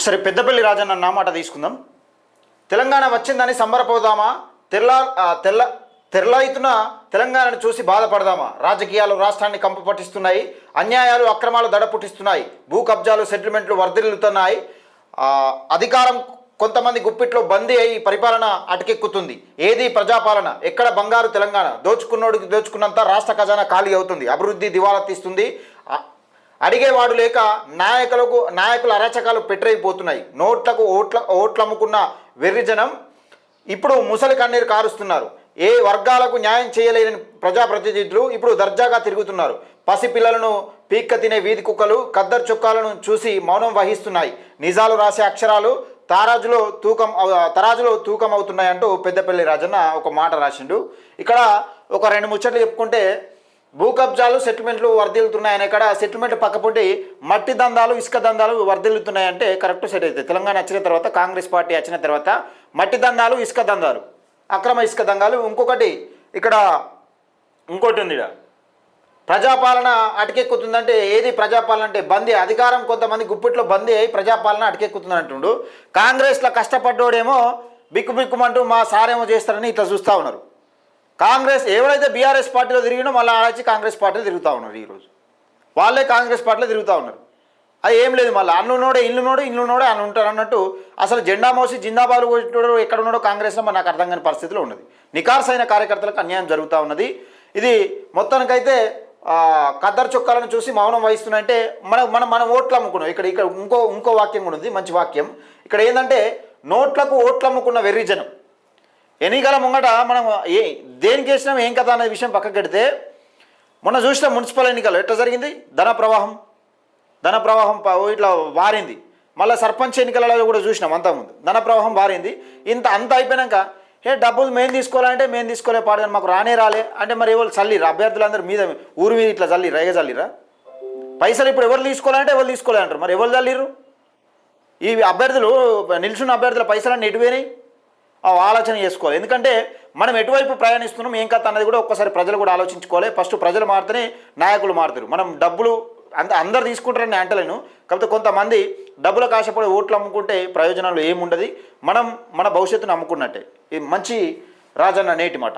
ఒకసారి పెద్దపల్లి రాజన్న అన్న మాట తీసుకుందాం. తెలంగాణ వచ్చిందని సంబరపోదామా, తెరలాయితున్న తెలంగాణను చూసి బాధపడదామా? రాజకీయాలు రాష్ట్రాన్ని కంపు పట్టిస్తున్నాయి, అన్యాయాలు అక్రమాలు దడ పుట్టిస్తున్నాయి, భూ కబ్జాలు సెటిల్మెంట్లు వర్ధిల్లుతున్నాయి, అధికారం కొంతమంది గుప్పిట్లో బందీ అయి పరిపాలన అటకెక్కుతుంది. ఏది ప్రజాపాలన? ఎక్కడ బంగారు తెలంగాణ? దోచుకున్నోడికి దోచుకున్నంత రాష్ట్ర ఖజానా ఖాళీ అవుతుంది, అభివృద్ధి దివాలా తీస్తుంది, అడిగేవాడు లేక నాయకుల అరాచకాలు పెట్టరైపోతున్నాయి. ఓట్లు అమ్ముకున్న వెర్రిజనం ఇప్పుడు ముసలి కన్నీరు కారుస్తున్నారు. ఏ వర్గాలకు న్యాయం చేయలేని ప్రజాప్రతినిధులు ఇప్పుడు దర్జాగా తిరుగుతున్నారు. పసిపిల్లలను పీక్క తినే వీధి కుక్కలు ఖద్దరు చొక్కాలను చూసి మౌనం వహిస్తున్నాయి. నిజాలు రాసే అక్షరాలు తరాజులో తూకం అవుతున్నాయంటూ పెద్దపల్లి రాజన్న ఒక మాట రాసిండు. ఇక్కడ ఒక రెండు ముచ్చట్లు చెప్పుకుంటే, భూ కబ్జాలు సెటిల్మెంట్లు వర్ధిల్లుతున్నాయని, ఇక్కడ సెటిల్మెంట్ పక్కపొంటి మట్టి దందాలు ఇసుక దందాలు వర్ధిల్లుతున్నాయంటే కరెక్ట్ సెట్ అవుతుంది. తెలంగాణ వచ్చిన తర్వాత, కాంగ్రెస్ పార్టీ వచ్చిన తర్వాత మట్టి దందాలు ఇసుక దందాలు, అక్రమ ఇసుక దందాలు. ఇంకోటి ఉంది, ప్రజాపాలన అటకెక్కుతుందంటే ఏది ప్రజాపాలన అంటే బందీ, అధికారం కొంతమంది గుప్పిట్లో బందీ అయి ప్రజాపాలన అటకెక్కుతుంది అంటుండు. కాంగ్రెస్లో కష్టపడ్డోడేమో బిక్కుమంటూ మా సారేమో చేస్తారని ఇట్లా చూస్తూ ఉన్నారు. కాంగ్రెస్ ఎవరైతే బీఆర్ఎస్ పార్టీలో తిరిగినో మళ్ళీ ఆడొచ్చి కాంగ్రెస్ పార్టీలో తిరుగుతూ ఉన్నారు. ఈరోజు వాళ్ళే కాంగ్రెస్ పార్టీలో తిరుగుతూ ఉన్నారు. అది ఏం లేదు, మళ్ళీ అన్నున్నోడే ఇల్లునోడే అని ఉంటారు అన్నట్టు. అసలు జెండా మోసి జిందాబాలు కొట్టాడో ఎక్కడ ఉన్నాడో కాంగ్రెస్లో నాకు అర్థం కాని పరిస్థితిలో ఉన్నది. నికార్సైన కార్యకర్తలకు అన్యాయం జరుగుతూ ఉన్నది. ఇది మొత్తానికైతే ఖద్దరు చొక్కాలను చూసి మౌనం వహిస్తున్నాయంటే మనం ఓట్లు అమ్ముకున్నాం. ఇక్కడ ఇంకో వాక్యం కూడా ఉంది, మంచి వాక్యం. ఇక్కడ ఏంటంటే నోట్లకు ఓట్లు అమ్ముకున్న వెర్రిజనం. ఎన్నికల ముంగట మనం దేనికి వేసినాం ఏం కదా అనే విషయం పక్కకు పెడితే, మొన్న చూసిన మున్సిపల్ ఎన్నికలు ఎట్లా జరిగింది? ధన ప్రవాహం ఇట్లా వారింది. మళ్ళీ సర్పంచ్ ఎన్నికలలో కూడా చూసినాం అంతకుముందు ధన ప్రవాహం వారింది. అంత అయిపోయినాక డబ్బులు మేము తీసుకోవాలంటే మేము తీసుకోలే పాడు, కానీ మాకు రాలే అంటే మరి ఎవరు చల్లిరా? అభ్యర్థులందరూ మీద ఊరి మీద ఇట్లా చల్లిరా? పైసలు ఇప్పుడు ఎవరు తీసుకోవాలంటే ఎవరు తీసుకోలే అంటారు. మరి ఎవరు చల్లిరు? ఈ అభ్యర్థులు నిల్చున్న అభ్యర్థుల పైసలన్నీ ఎటుపోయినాయి? ఆలోచన చేసుకోవాలి. ఎందుకంటే మనం ఎటువైపు ప్రయాణిస్తున్నాం ఏం కథ అన్నది కూడా ఒక్కసారి ప్రజలు కూడా ఆలోచించుకోవాలి. ఫస్ట్ ప్రజలు మారితేనే నాయకులు మారుతారు. మనం డబ్బులు అందరు తీసుకుంటారని అంటలేను, కాకపోతే కొంతమంది డబ్బుల కాశపడి ఓట్లు అమ్ముకుంటే ప్రయోజనాలు ఏముండదు. మనం మన భవిష్యత్తును అమ్ముకున్నట్టే. ఇది మంచి రాజన్న నేటి మాట.